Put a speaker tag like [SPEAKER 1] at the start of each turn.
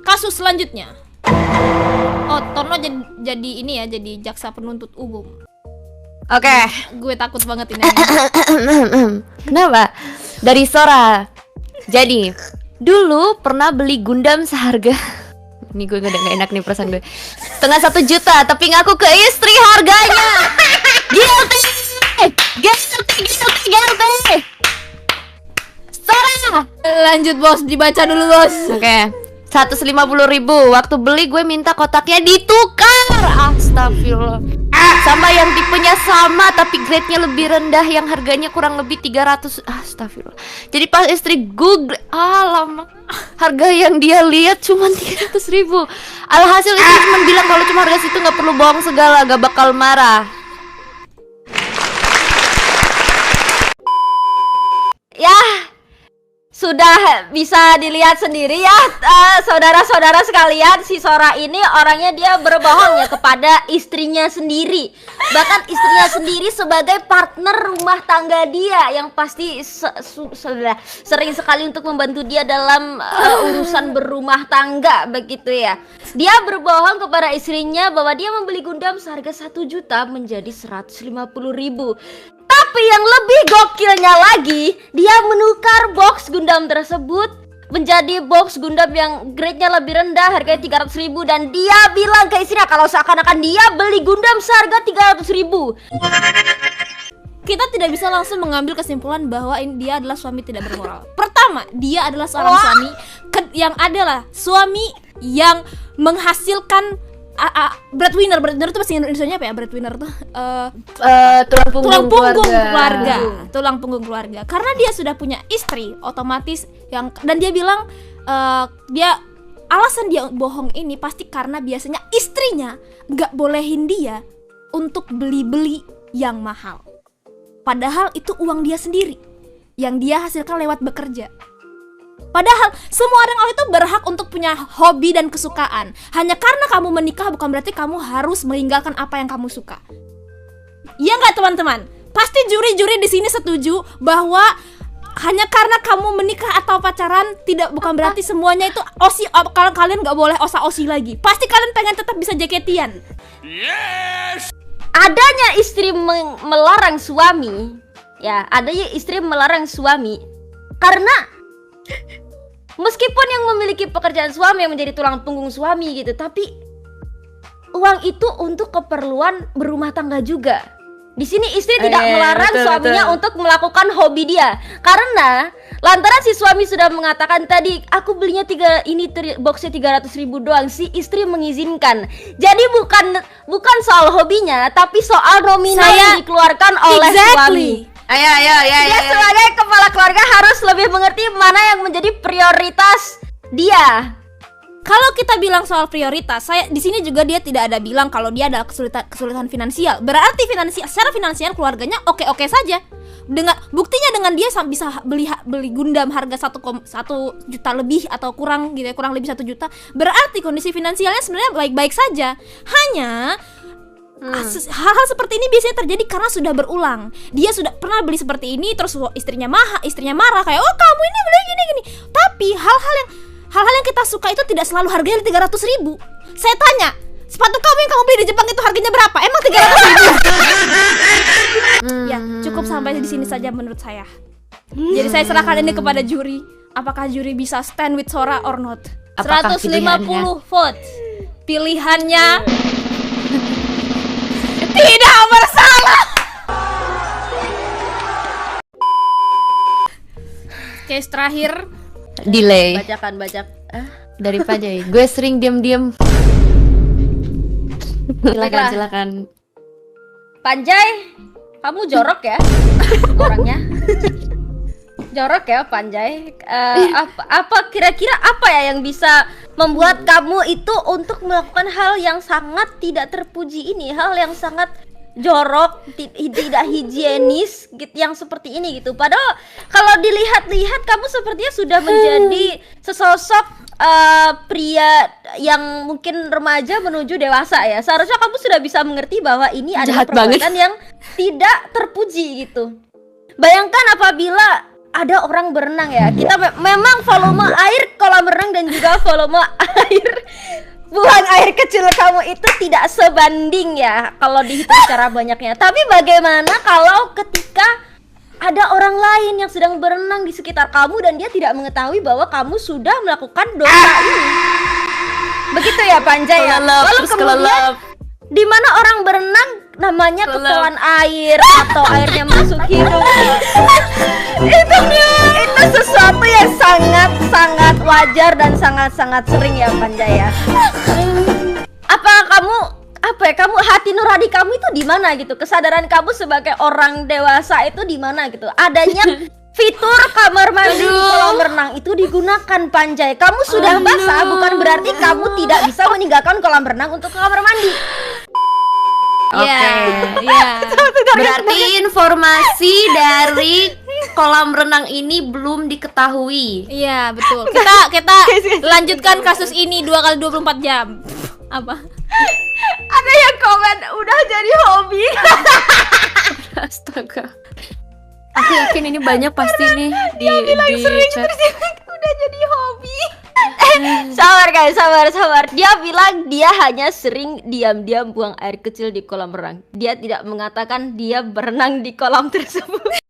[SPEAKER 1] Kasus selanjutnya. Oh, Torno jadi ini ya, jadi jaksa penuntut umum.
[SPEAKER 2] Oke.
[SPEAKER 1] Gue takut banget ini.
[SPEAKER 2] Kenapa? Dari Sora. Jadi, dulu pernah beli Gundam seharga ini gue udah gak enak nih perasaan gue. Setengah 1 juta, tapi ngaku ke istri harganya. Guilty. Sora.
[SPEAKER 1] Lanjut bos, dibaca dulu bos.
[SPEAKER 2] Oke. 150.000. Waktu beli gue minta kotaknya ditukar. Astagfirullah. Sama yang tipenya sama tapi grade-nya lebih rendah, yang harganya kurang lebih 300. Astagfirullah. Jadi pas istri Google, lama. Harga yang dia lihat cuma 300.000. Alhasil istri cuma bilang kalau cuma harga situ nggak perlu bohong segala, gak bakal marah.
[SPEAKER 3] Ya, sudah bisa dilihat sendiri ya, saudara-saudara sekalian, si Sora ini orangnya dia berbohong ya kepada istrinya sendiri. Bahkan istrinya sendiri sebagai partner rumah tangga dia yang pasti sering sekali untuk membantu dia dalam urusan berumah tangga begitu ya. Dia berbohong kepada istrinya bahwa dia membeli Gundam seharga 1 juta menjadi 150.000. Tapi yang lebih gokilnya lagi, dia menukar box Gundam tersebut menjadi box Gundam yang grade-nya lebih rendah, harganya 300.000, dan dia bilang ke istrinya kalau seakan-akan dia beli Gundam seharga 300.000.
[SPEAKER 1] Kita tidak bisa langsung mengambil kesimpulan bahwa dia adalah suami tidak bermoral. Pertama, dia adalah seorang suami yang adalah suami yang menghasilkan breadwinner itu bahasa Indonesianya apa ya? Breadwinner tuh tulang punggung keluarga. Karena dia sudah punya istri, otomatis dan dia bilang alasan dia bohong ini pasti karena biasanya istrinya nggak bolehin dia untuk beli yang mahal. Padahal itu uang dia sendiri yang dia hasilkan lewat bekerja. Padahal semua orang itu berhak untuk punya hobi dan kesukaan. Hanya karena kamu menikah bukan berarti kamu harus meninggalkan apa yang kamu suka. Iya nggak teman-teman? Pasti juri-juri di sini setuju bahwa hanya karena kamu menikah atau pacaran bukan berarti semuanya itu osi. Kalau kalian nggak boleh osa-osi lagi. Pasti kalian pengen tetap bisa jaketian.
[SPEAKER 3] Yes. Adanya istri melarang suami, ya adanya istri melarang suami karena meskipun yang memiliki pekerjaan suami yang menjadi tulang punggung suami gitu, tapi uang itu untuk keperluan berumah tangga juga. Di sini istri tidak melarang suaminya untuk melakukan hobi dia, karena lantaran si suami sudah mengatakan tadi aku belinya boxnya 300.000 doang, si istri mengizinkan. Jadi bukan soal hobinya, tapi soal nominal yang dikeluarkan oleh suami. Dia sebagai kepala keluarga harus lebih mengerti mana yang menjadi prioritas dia.
[SPEAKER 1] Kalau kita bilang soal prioritas, di sini juga dia tidak ada bilang kalau dia ada kesulitan finansial. Berarti secara finansial keluarganya oke-oke saja. Buktinya dengan dia bisa beli Gundam harga 1 juta lebih atau kurang gitu ya, kurang lebih 1 juta. Berarti kondisi finansialnya sebenarnya baik-baik saja. Hanya hal-hal seperti ini biasanya terjadi karena sudah berulang. Dia sudah pernah beli seperti ini, terus istrinya marah kayak, oh kamu ini beli gini. Tapi hal-hal yang kita suka itu tidak selalu harganya 300.000. Saya tanya, sepatu kamu yang kamu beli di Jepang itu harganya berapa? Emang 300.000? Ya, cukup sampai di sini saja menurut saya. Jadi saya serahkan ini kepada juri. Apakah juri bisa stand with Sora or not? 150 vote. Pilihannya tidak bersalah. Case terakhir,
[SPEAKER 2] delay.
[SPEAKER 3] Bacakan.
[SPEAKER 2] Dari Panjai. Gue sering diam-diam. Silakan.
[SPEAKER 3] Panjai, kamu jorok ya orangnya. Jorok ya Panjai. Apa kira-kira apa ya yang bisa membuat kamu itu untuk melakukan hal yang sangat tidak terpuji ini, hal yang sangat jorok, tidak higienis gitu, yang seperti ini gitu. Padahal kalau dilihat-lihat kamu sepertinya sudah menjadi sesosok pria yang mungkin remaja menuju dewasa ya. Seharusnya kamu sudah bisa mengerti bahwa ini adalah perbuatan yang tidak terpuji gitu. Bayangkan apabila ada orang berenang ya. Kita memang volume air kolam renang dan juga volume air buang air kecil kamu itu tidak sebanding ya kalau dihitung secara banyaknya. Tapi bagaimana kalau ketika ada orang lain yang sedang berenang di sekitar kamu dan dia tidak mengetahui bahwa kamu sudah melakukan dosa ini? Begitu ya Panjay ya. Lalu kemudian di mana orang berenang namanya ketelan air atau airnya masuk hidung. itu sesuatu yang sangat wajar dan sangat sering ya Panjay ya. Kamu hati nurani kamu itu di mana gitu? Kesadaran kamu sebagai orang dewasa itu di mana gitu? Adanya fitur kamar mandi di kolam renang itu digunakan Panjay. Kamu sudah basah bukan berarti kamu tidak bisa meninggalkan kolam renang untuk ke kamar mandi.
[SPEAKER 2] Oke. Berarti informasi dari kolam renang ini belum diketahui.
[SPEAKER 1] Iya, betul. Kita lanjutkan kasus ini 2 kali 24 jam. Apa?
[SPEAKER 3] Ada yang komen udah jadi hobi.
[SPEAKER 2] Astaga. Aku yakin ini banyak pasti nih di chat.
[SPEAKER 3] Udah jadi hobi. Sabar guys, sabar. Dia bilang dia hanya sering diam-diam buang air kecil di kolam renang. Dia tidak mengatakan dia berenang di kolam tersebut.